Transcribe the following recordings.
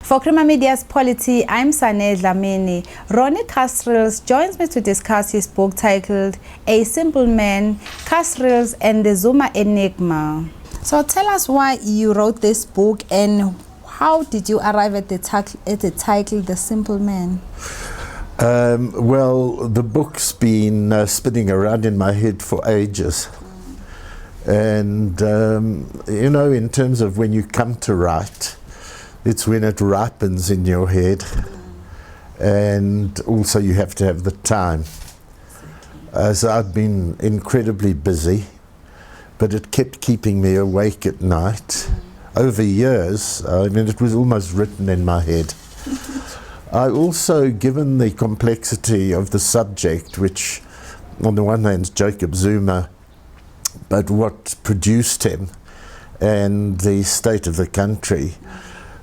For Crema Media's Polity, I'm Sane Dlamini. Ronnie Kasrils joins me to discuss his book titled A Simple Man, Kasrils and the Zuma Enigma. So tell us why you wrote this book and how did you arrive at the title, The Simple Man? Well, the book's been spinning around in my head for ages. And, you know, in terms of when you come to write, it's when it ripens in your head. And also you have to have the time. So I've been incredibly busy, but it kept keeping me awake at night. Over years, I mean, it was almost written in my head. I also, given the complexity of the subject, which on the one hand is Jacob Zuma, but what produced him and the state of the country,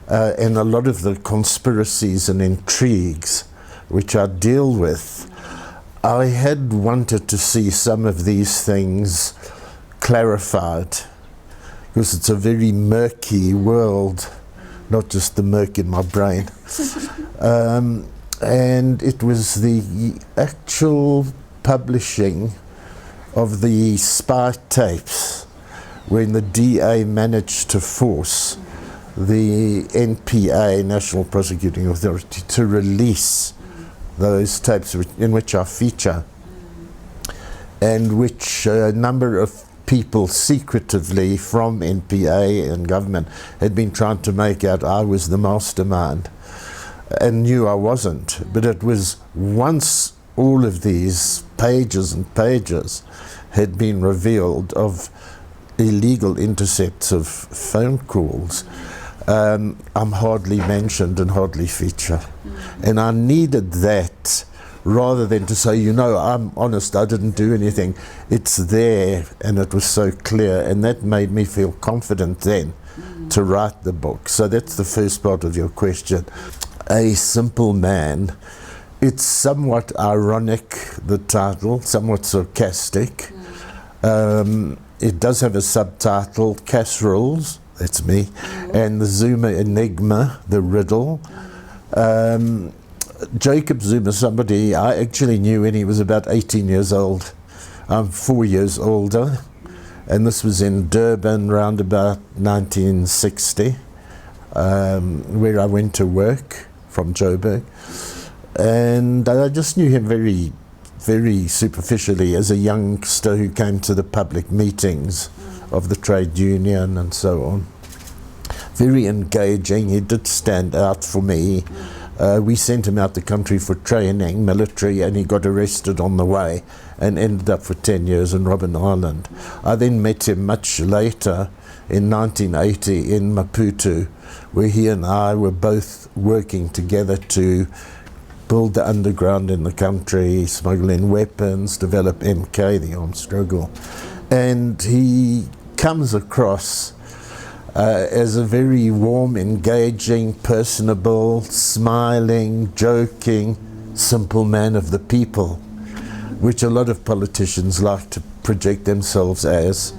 and a lot of the conspiracies and intrigues which I deal with, I had wanted to see some of these things clarified, because it's a very murky world, not just the murk in my brain. And it was the actual publishing of the spy tapes when the DA managed to force the NPA, National Prosecuting Authority, to release those tapes in which I feature, and which a number of people secretively from NPA and government had been trying to make out I was the mastermind, and knew I wasn't. But it was once all of these pages and pages had been revealed of illegal intercepts of phone calls, I'm hardly mentioned and hardly feature. And I needed that, rather than to say, you know, I'm honest, I didn't do anything. It's there, and it was so clear, and that made me feel confident then to write the book. So that's the first part of your question. A Simple Man. It's somewhat ironic, the title, somewhat sarcastic. It does have a subtitle, Kasrils, that's me, and the Zuma Enigma, the riddle. Jacob Zuma, somebody I actually knew when he was about 18 years old. I'm 4 years older, and this was in Durban around about 1960, where I went to work from Joburg. And I just knew him very, very superficially as a youngster who came to the public meetings of the trade union and so on. Very engaging. He did stand out for me. We sent him out the country for training, military, and he got arrested on the way and ended up for 10 years in Robben Island. I then met him much later in 1980 in Maputo, where he and I were both working together to build the underground in the country, smuggle in weapons, develop MK, the armed struggle. And he comes across as a very warm, engaging, personable, smiling, joking, simple man of the people, which a lot of politicians like to project themselves as.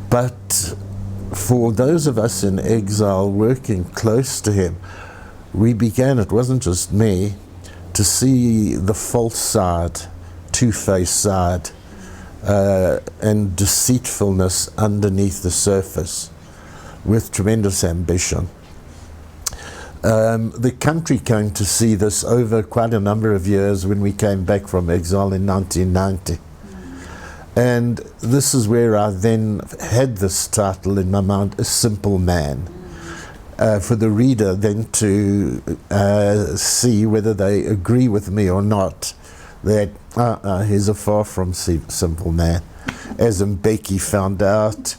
But for those of us in exile working close to him, we began, it wasn't just me, to see the false side, two-faced side, and deceitfulness underneath the surface, with tremendous ambition. The country came to see this over quite a number of years when we came back from exile in 1990. And this is where I then had this title in my mind, A Simple Man, for the reader then to see whether they agree with me or not, that he's a far from simple man, as Mbeki found out,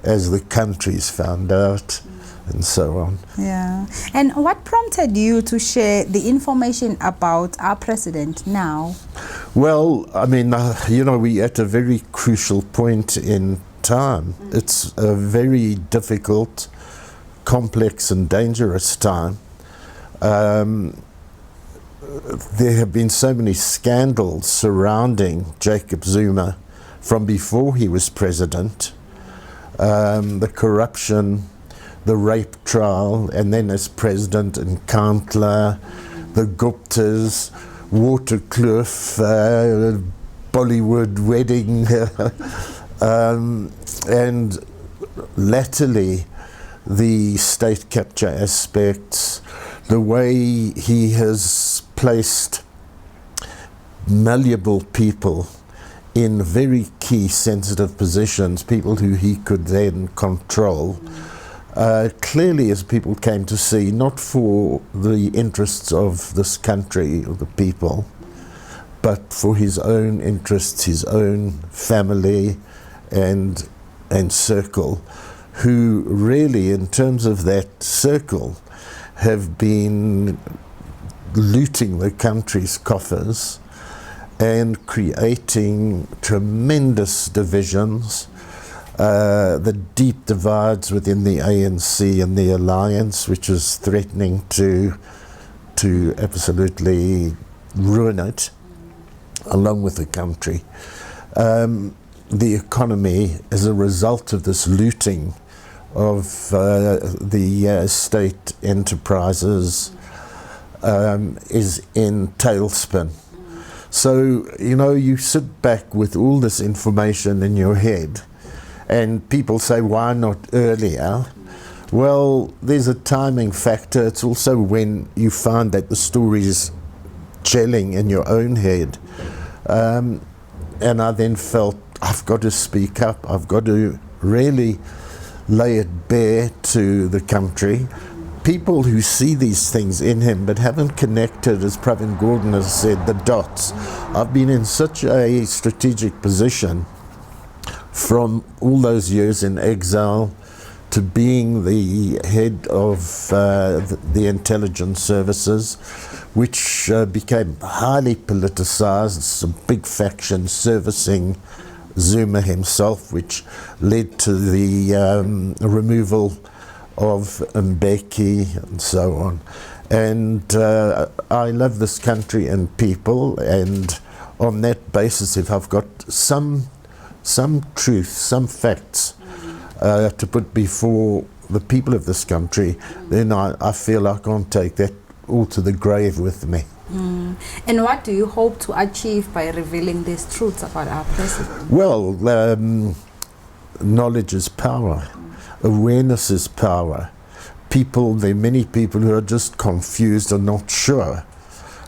as the country's found out, and so on. Yeah. And what prompted you to share the information about our president now? Well, I mean, you know, we're at a very crucial point in time. It's a very difficult, complex and dangerous time. There have been so many scandals surrounding Jacob Zuma from before he was president. The corruption, the rape trial, and then as president in Kantler, the Guptas, Waterkloof, Bollywood wedding, and latterly the state capture aspects, the way he has placed malleable people in very key sensitive positions, people who he could then control. Clearly, as people came to see, not for the interests of this country or the people, but for his own interests, his own family and circle, who really, in terms of that circle, have been looting the country's coffers and creating tremendous divisions, the deep divides within the ANC and the alliance, which is threatening to absolutely ruin it, along with the country. The economy, as a result of this looting of the state enterprises, is in tailspin. So, you know, you sit back with all this information in your head, and people say, why not earlier? Well, there's a timing factor. It's also when you find that the story is gelling in your own head. And I then felt, I've got to speak up. I've got to really lay it bare to the country. People who see these things in him but haven't connected, as Pravin Gordon has said, the dots. I've been in such a strategic position from all those years in exile to being the head of the intelligence services, which became highly politicized, some big factions servicing Zuma himself, which led to the removal of Mbeki and so on. And I love this country and people, and on that basis, if I've got some truth, some facts to put before the people of this country, then I feel I can't take that all to the grave with me. And what do you hope to achieve by revealing these truths about our president? Well, knowledge is power. Awareness is power. There are many people who are just confused or not sure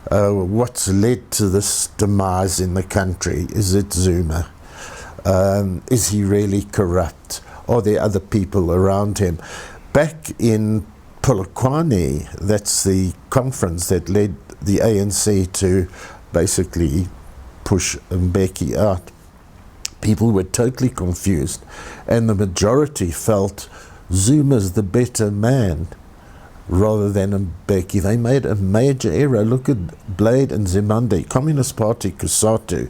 what's led to this demise in the country. Is it Zuma? Is he really corrupt? Are there other people around him? Back in Polokwane, that's the conference that led the ANC to basically push Mbeki out. People were totally confused, and the majority felt Zuma's the better man rather than Mbeki. They made a major error. Look at Blade and Zimande. Communist Party, Kusatu,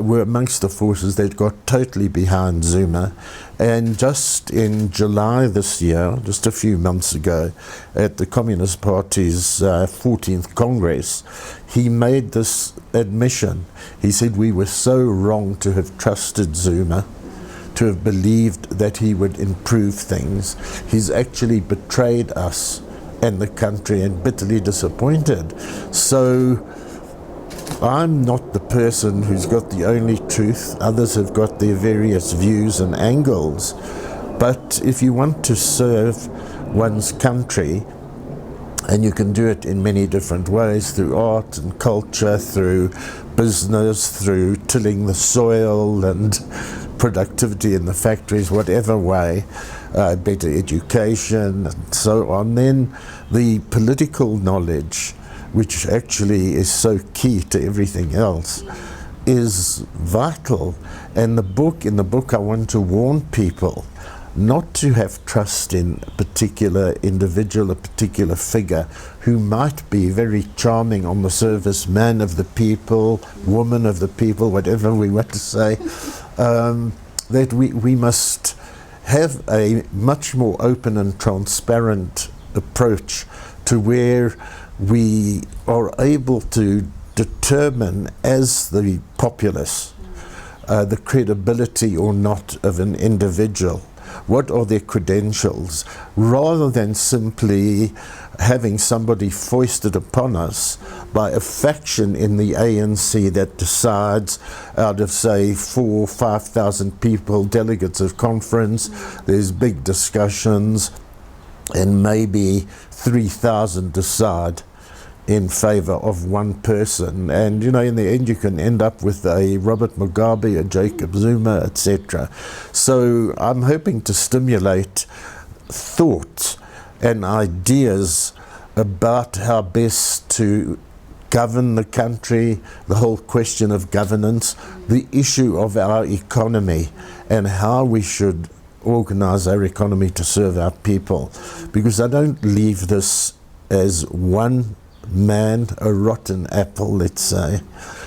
were amongst the forces that got totally behind Zuma. And just in July this year, just a few months ago, at the Communist Party's 14th Congress, he made this admission. He said, we were so wrong to have trusted Zuma, to have believed that he would improve things. He's actually betrayed us and the country, and bitterly disappointed. So I'm not the person who's got the only truth. Others have got their various views and angles. But if you want to serve one's country, and you can do it in many different ways, through art and culture, through business, through tilling the soil and productivity in the factories, whatever way, better education and so on, then the political knowledge, which actually is so key to everything else, is vital. And in the book I want to warn people not to have trust in a particular individual, a particular figure who might be very charming on the surface, man of the people, woman of the people, whatever we want to say, that we must have a much more open and transparent approach to where we are able to determine as the populace the credibility or not of an individual. What are their credentials? Rather than simply having somebody foisted upon us by a faction in the ANC that decides out of, say, 4,000 or 5,000 people, delegates of conference, there's big discussions, and maybe 3,000 decide in favor of one person. And, you know, in the end you can end up with a Robert Mugabe, a Jacob Zuma, etc. So I'm hoping to stimulate thought and ideas about how best to govern the country, the whole question of governance, the issue of our economy, and how we should organize our economy to serve our people. Because I don't leave this as one man, a rotten apple, let's say,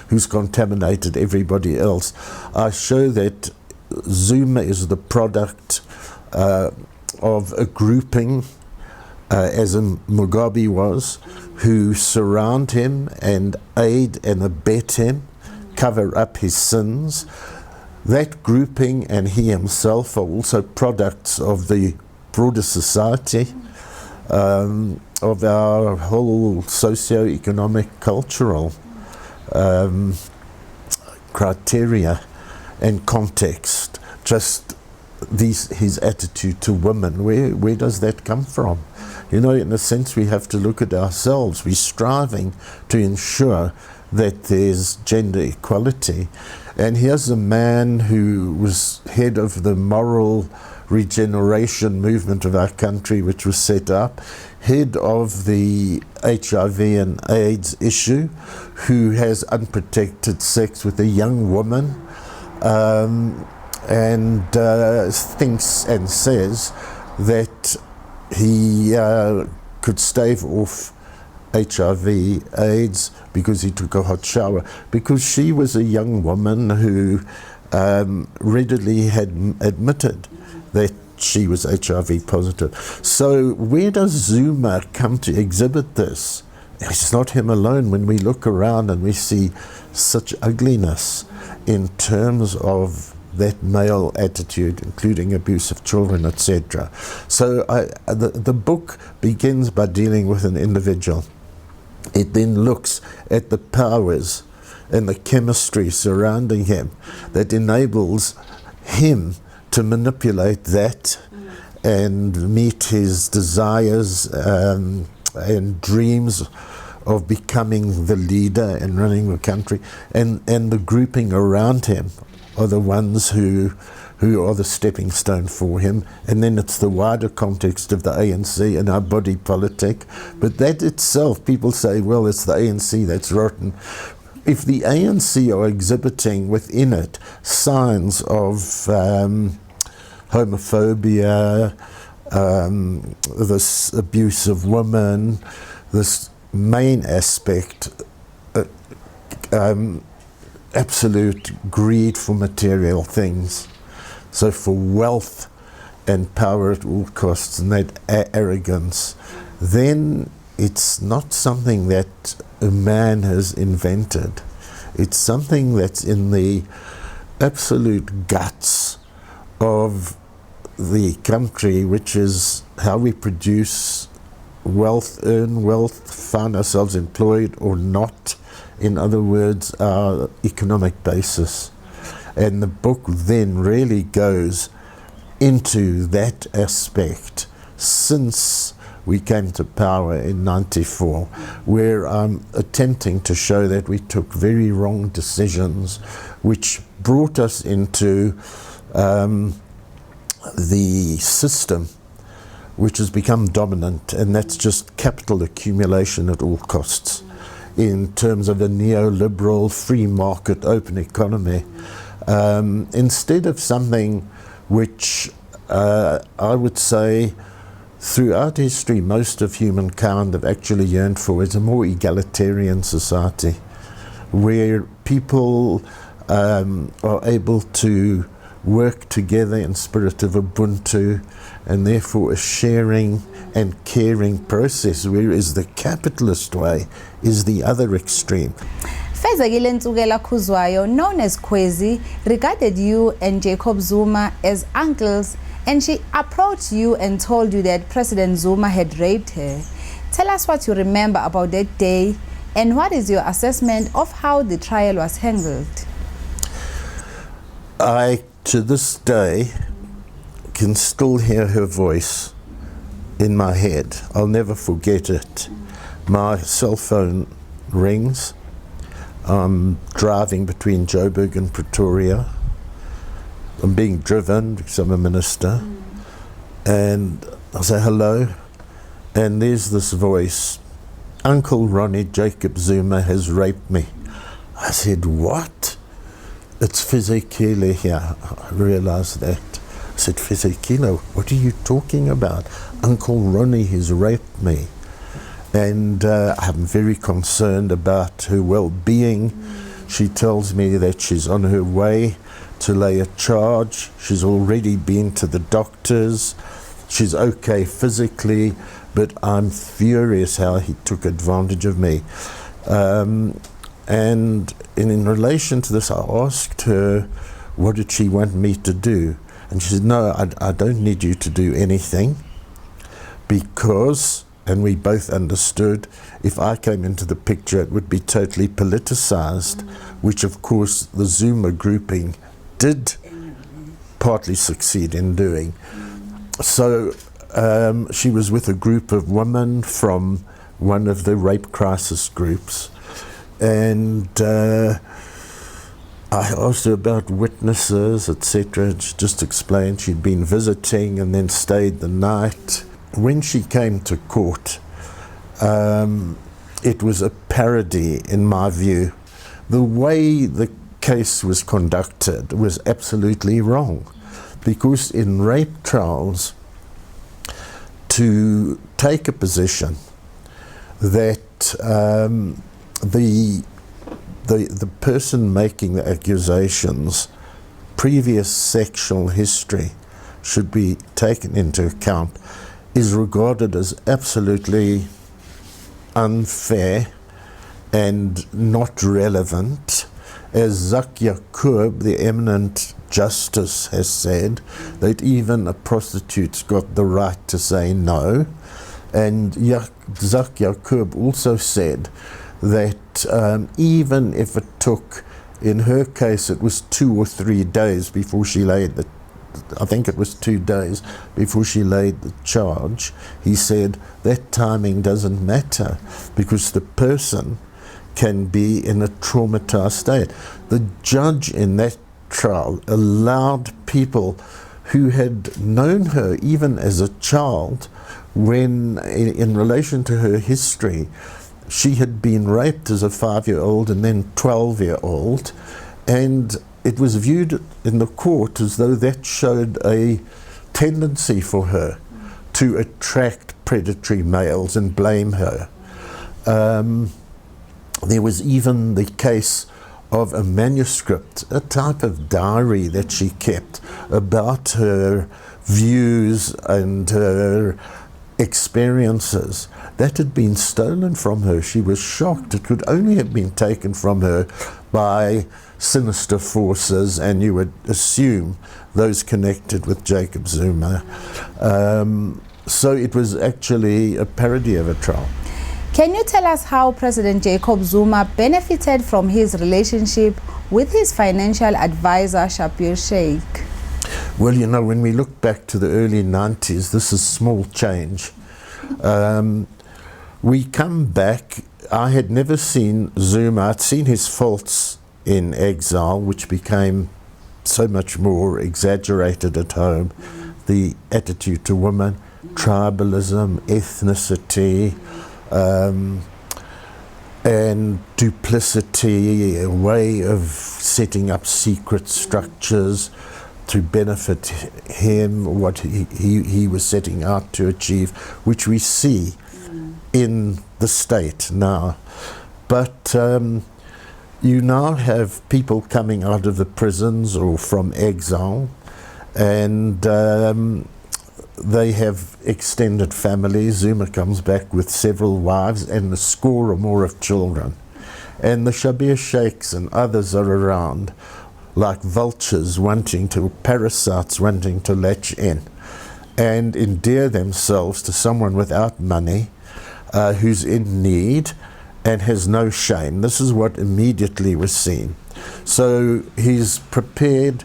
who's contaminated everybody else. I show that Zuma is the product of a grouping, as Mugabe was, who surround him and aid and abet him, cover up his sins. That grouping and he himself are also products of the broader society, of our whole socio-economic, cultural criteria and context. Just his attitude to women, where does that come from? You know, in a sense, we have to look at ourselves. We're striving to ensure that there's gender equality. And here's a man who was head of the moral regeneration movement of our country, which was set up, head of the HIV and AIDS issue, who has unprotected sex with a young woman, and thinks and says that he could stave off HIV, AIDS, because he took a hot shower, because she was a young woman who readily had admitted that she was HIV positive. So where does Zuma come to exhibit this? It's not him alone. When we look around and we see such ugliness in terms of that male attitude, including abuse of children, etc. So the book begins by dealing with an individual. It then looks at the powers and the chemistry surrounding him that enables him to manipulate that and meet his desires and dreams of becoming the leader and running the country, and the grouping around him are the ones who are the stepping stone for him. And then it's the wider context of the ANC and our body politic. But that itself, people say, well, it's the ANC that's rotten. If the ANC are exhibiting within it signs of homophobia, this abuse of women, this main aspect, absolute greed for material things, so for wealth and power at all costs, and that arrogance, then it's not something that a man has invented. It's something that's in the absolute guts of the country, which is how we produce wealth, earn wealth, find ourselves employed or not. In other words, our economic basis. And the book then really goes into that aspect since we came to power in '94, where I'm attempting to show that we took very wrong decisions which brought us into the system which has become dominant, and that's just capital accumulation at all costs in terms of a neoliberal free market open economy, instead of something which I would say throughout history most of humankind have actually yearned for, is a more egalitarian society where people are able to work together in spirit of Ubuntu, and therefore a sharing and caring process, whereas the capitalist way is the other extreme. Fezekile Ntsukela Khuzwayo, known as Kwezi, regarded you and Jacob Zuma as uncles and she approached you and told you that President Zuma had raped her. Tell us what you remember about that day and what is your assessment of how the trial was handled? I, to this day, can still hear her voice in my head. I'll never forget it. My cell phone rings. I'm driving between Joburg and Pretoria. I'm being driven because I'm a minister. And I say hello, and there's this voice, Uncle Ronnie, Jacob Zuma has raped me. I said, what? It's Fizikile here. I realized that. I said, Fizikile, what are you talking about? Uncle Ronnie has raped me. And I'm very concerned about her well-being. She tells me that she's on her way to lay a charge. She's already been to the doctors. She's okay physically, but I'm furious how he took advantage of me. And in relation to this, I asked her, what did she want me to do? And she said, no, I don't need you to do anything, because, and we both understood, if I came into the picture, it would be totally politicized, which of course the Zuma grouping did partly succeed in doing. So she was with a group of women from one of the rape crisis groups, and I asked her about witnesses, etc. She just explained she'd been visiting and then stayed the night. When she came to court, it was a parody in my view. The way the case was conducted was absolutely wrong, because in rape trials, to take a position that the person making the accusations' previous sexual history should be taken into account is regarded as absolutely unfair and not relevant. As Jacob, the eminent justice, has said, that even a prostitute's got the right to say no. And Jacob also said that even if it took, in her case, it was 2 or 3 days before she laid the, I think it was 2 days before she laid the charge, he said that timing doesn't matter, because the person can be in a traumatized state. The judge in that trial allowed people who had known her even as a child, when in relation to her history, she had been raped as a 5-year-old and then 12-year-old, and it was viewed in the court as though that showed a tendency for her to attract predatory males and blame her. There was even the case of a manuscript, a type of diary that she kept about her views and her experiences, that had been stolen from her. She was shocked. It could only have been taken from her by sinister forces, and you would assume those connected with Jacob Zuma. So it was actually a parody of a trial. Can you tell us how President Jacob Zuma benefited from his relationship with his financial advisor, Schabir Shaik? Well, you know, when we look back to the early 90s, this is small change. We come back, I had never seen Zuma. I'd seen his faults in exile, which became so much more exaggerated at home. The attitude to women, tribalism, ethnicity, and duplicity, a way of setting up secret structures to benefit him, what he was setting out to achieve, which we see in the state now. But you now have people coming out of the prisons or from exile, and they have extended families. Zuma comes back with several wives and a score or more of children. And the Schabir Sheiks and others are around like vultures wanting to, parasites wanting to latch in. and endear themselves to someone without money, who's in need and has no shame. This is what immediately was seen. So he's prepared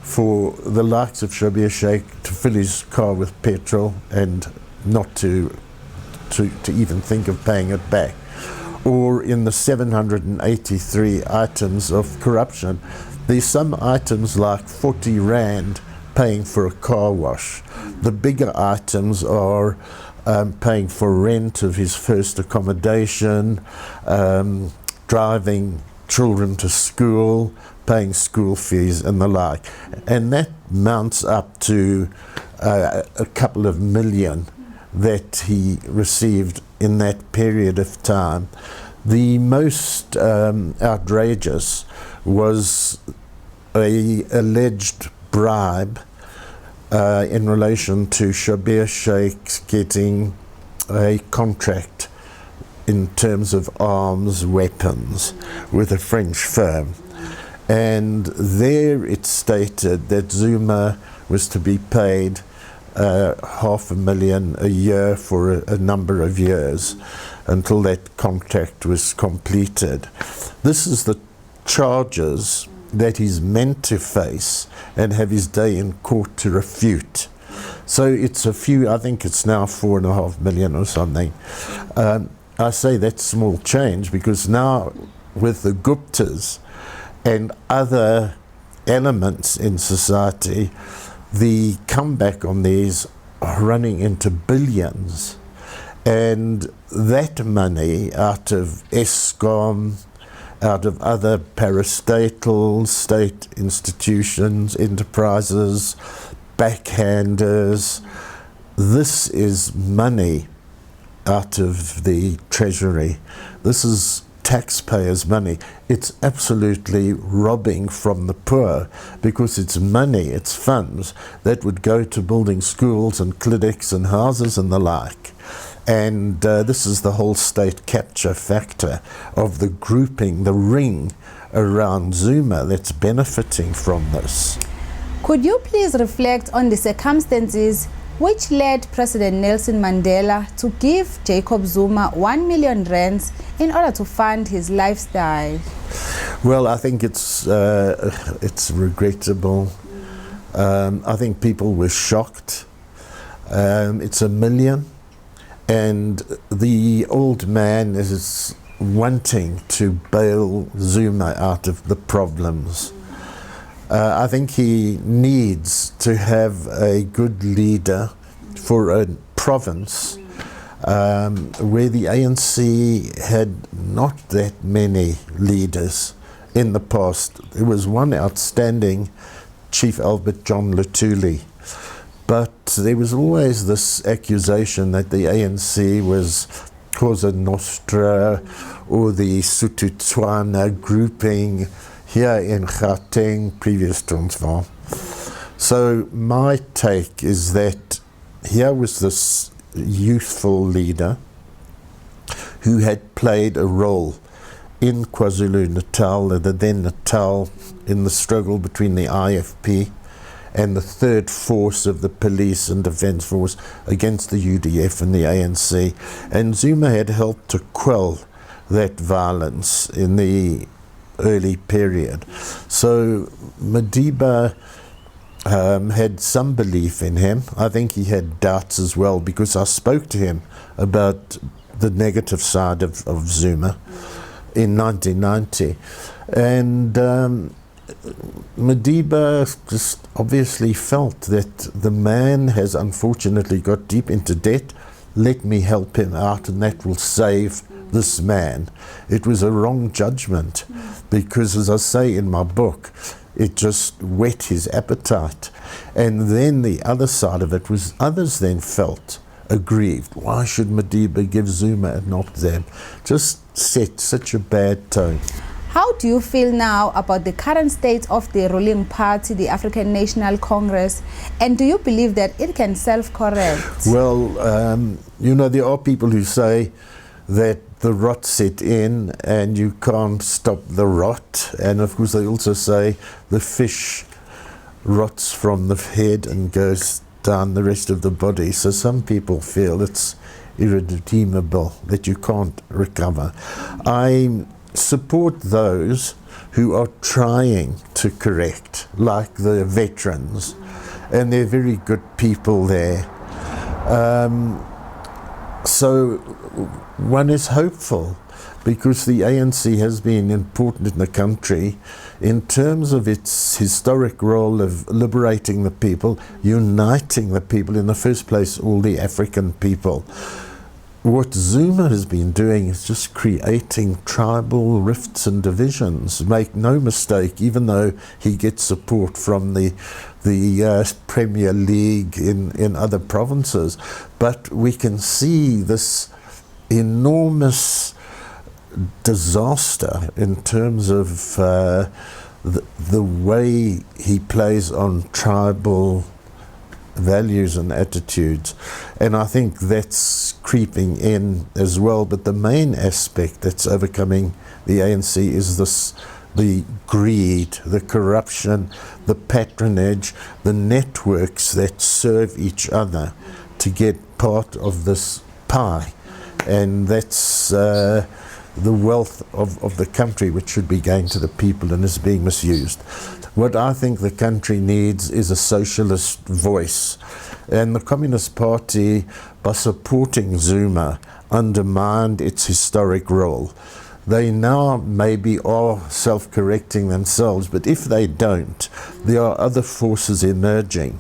for the likes of Shabir Sheikh to fill his car with petrol and not to even think of paying it back. Or in the 783 items of corruption, there's some items like 40 Rand paying for a car wash. The bigger items are paying for rent of his first accommodation, driving children to school, paying school fees and the like. And that mounts up to a couple of million that he received in that period of time. The most outrageous was a alleged bribe in relation to Shabir Sheikh getting a contract in terms of arms, weapons, with a French firm. And there it stated that Zuma was to be paid $500,000 a year for a number of years until that contract was completed. This is the charges that he's meant to face and have his day in court to refute. So it's a few, I think it's now 4.5 million or something. I say that's small change because now with the Guptas and other elements in society, the comeback on these are running into billions. And that money out of Eskom, out of other parastatal state institutions, enterprises, backhanders, this is money out of the treasury. This is taxpayers' money. It's absolutely robbing from the poor because it's money, it's funds that would go to building schools and clinics and houses and the like. And this is the whole state capture factor of the grouping, the ring around Zuma that's benefiting from this. Could you please reflect on the circumstances which led President Nelson Mandela to give Jacob Zuma 1 million rands in order to fund his lifestyle? Well, I think it's regrettable. I think people were shocked. It's 1 million, and the old man is wanting to bail Zuma out of the problems. I think he needs to have a good leader for a province where the ANC had not that many leaders in the past. There was one outstanding, Chief Albert John Luthuli, but there was always this accusation that the ANC was Cosa Nostra or the Sotho-Tswana grouping here in Gauteng, previous Transvaal. So my take is that here was this youthful leader who had played a role in KwaZulu-Natal, the then Natal, in the struggle between the IFP and the third force of the police and defence force against the UDF and the ANC. And Zuma had helped to quell that violence in the early period. So Madiba had some belief in him. I think he had doubts as well because I spoke to him about the negative side of Zuma in 1990. And Madiba just obviously felt that the man has unfortunately got deep into debt. Let me help him out and that will save this man. It was a wrong judgment because, as I say in my book, it just whet his appetite. And then the other side of it was others then felt aggrieved. Why should Madiba give Zuma a knock then? Just set such a bad tone. How do you feel now about the current state of the ruling party, the African National Congress, and do you believe that it can self-correct? Well, there are people who say that the rot set in and you can't stop the rot, and of course they also say the fish rots from the head and goes down the rest of the body. So some people feel it's irredeemable, that you can't recover. I support those who are trying to correct, like the veterans, and they're very good people there. So one is hopeful, because the ANC has been important in the country in terms of its historic role of liberating the people, uniting the people, in the first place all the African people. What Zuma has been doing is just creating tribal rifts and divisions. Make no mistake, even though he gets support from the Premier League in other provinces, but we can see this enormous disaster in terms of the way he plays on tribal values and attitudes, and I think that's creeping in as well. But the main aspect that's overcoming the ANC is the greed, the corruption, the patronage, the networks that serve each other to get part of this pie, and that's the wealth of the country, which should be going to the people and is being misused. What I think the country needs is a socialist voice, and the Communist Party, by supporting Zuma, undermined its historic role. They now maybe are self-correcting themselves, but if they don't, there are other forces emerging,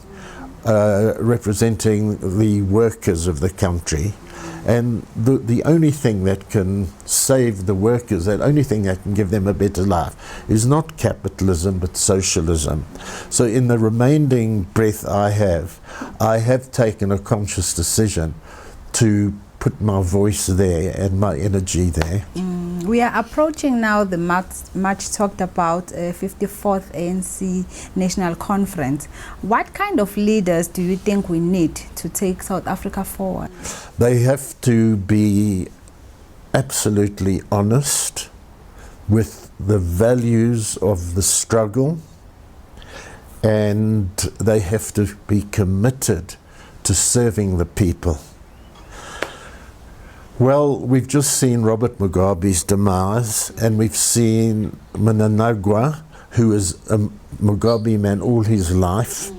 representing the workers of the country. And the only thing that can save the workers, the only thing that can give them a better life, is not capitalism but socialism. So in the remaining breath I have taken a conscious decision to put my voice there and my energy there. We are approaching now the much talked about 54th ANC National Conference. What kind of leaders do you think we need to take South Africa forward? They have to be absolutely honest with the values of the struggle, and they have to be committed to serving the people. Well, we've just seen Robert Mugabe's demise, and we've seen Mnangagwa, who is a Mugabe man all his life,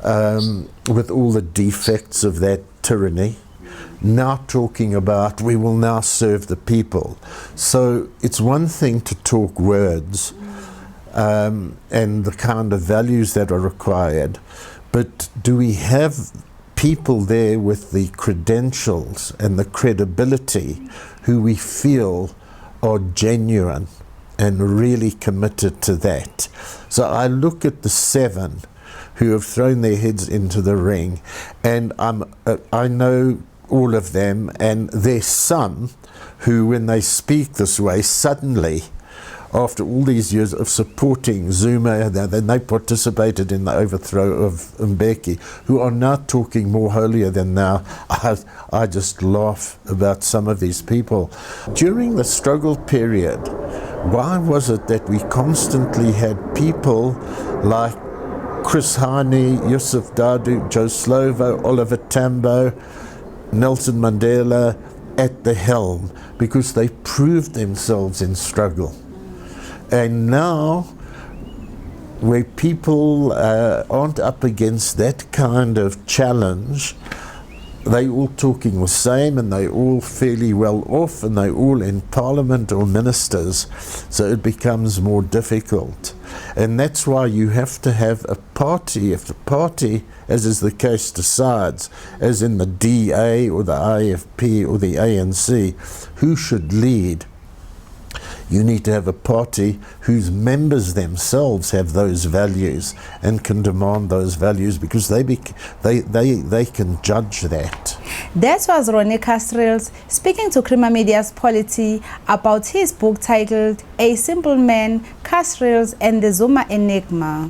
with all the defects of that tyranny, now talking about we will now serve the people. So it's one thing to talk words and the kind of values that are required, but do we have people there with the credentials and the credibility who we feel are genuine and really committed to that? So I look at the 7 who have thrown their heads into the ring, and I know all of them, and there's some who, when they speak this way, suddenly, after all these years of supporting Zuma, then they participated in the overthrow of Mbeki, who are now talking more holier than thou. I just laugh about some of these people. During the struggle period, why was it that we constantly had people like Chris Hani, Yusuf Dadu, Joe Slovo, Oliver Tambo, Nelson Mandela at the helm? Because they proved themselves in struggle. And now, where people aren't up against that kind of challenge, they all talking the same, and they all fairly well off, and they all in parliament or ministers, so it becomes more difficult. And that's why you have to have a party. If the party, as is the case, decides, as in the DA or the IFP or the ANC, who should lead, you need to have a party whose members themselves have those values and can demand those values, because they can judge that. That was Ronnie Kasrils speaking to Crema Media's Polity about his book titled A Simple Man, Kasrils and the Zuma Enigma.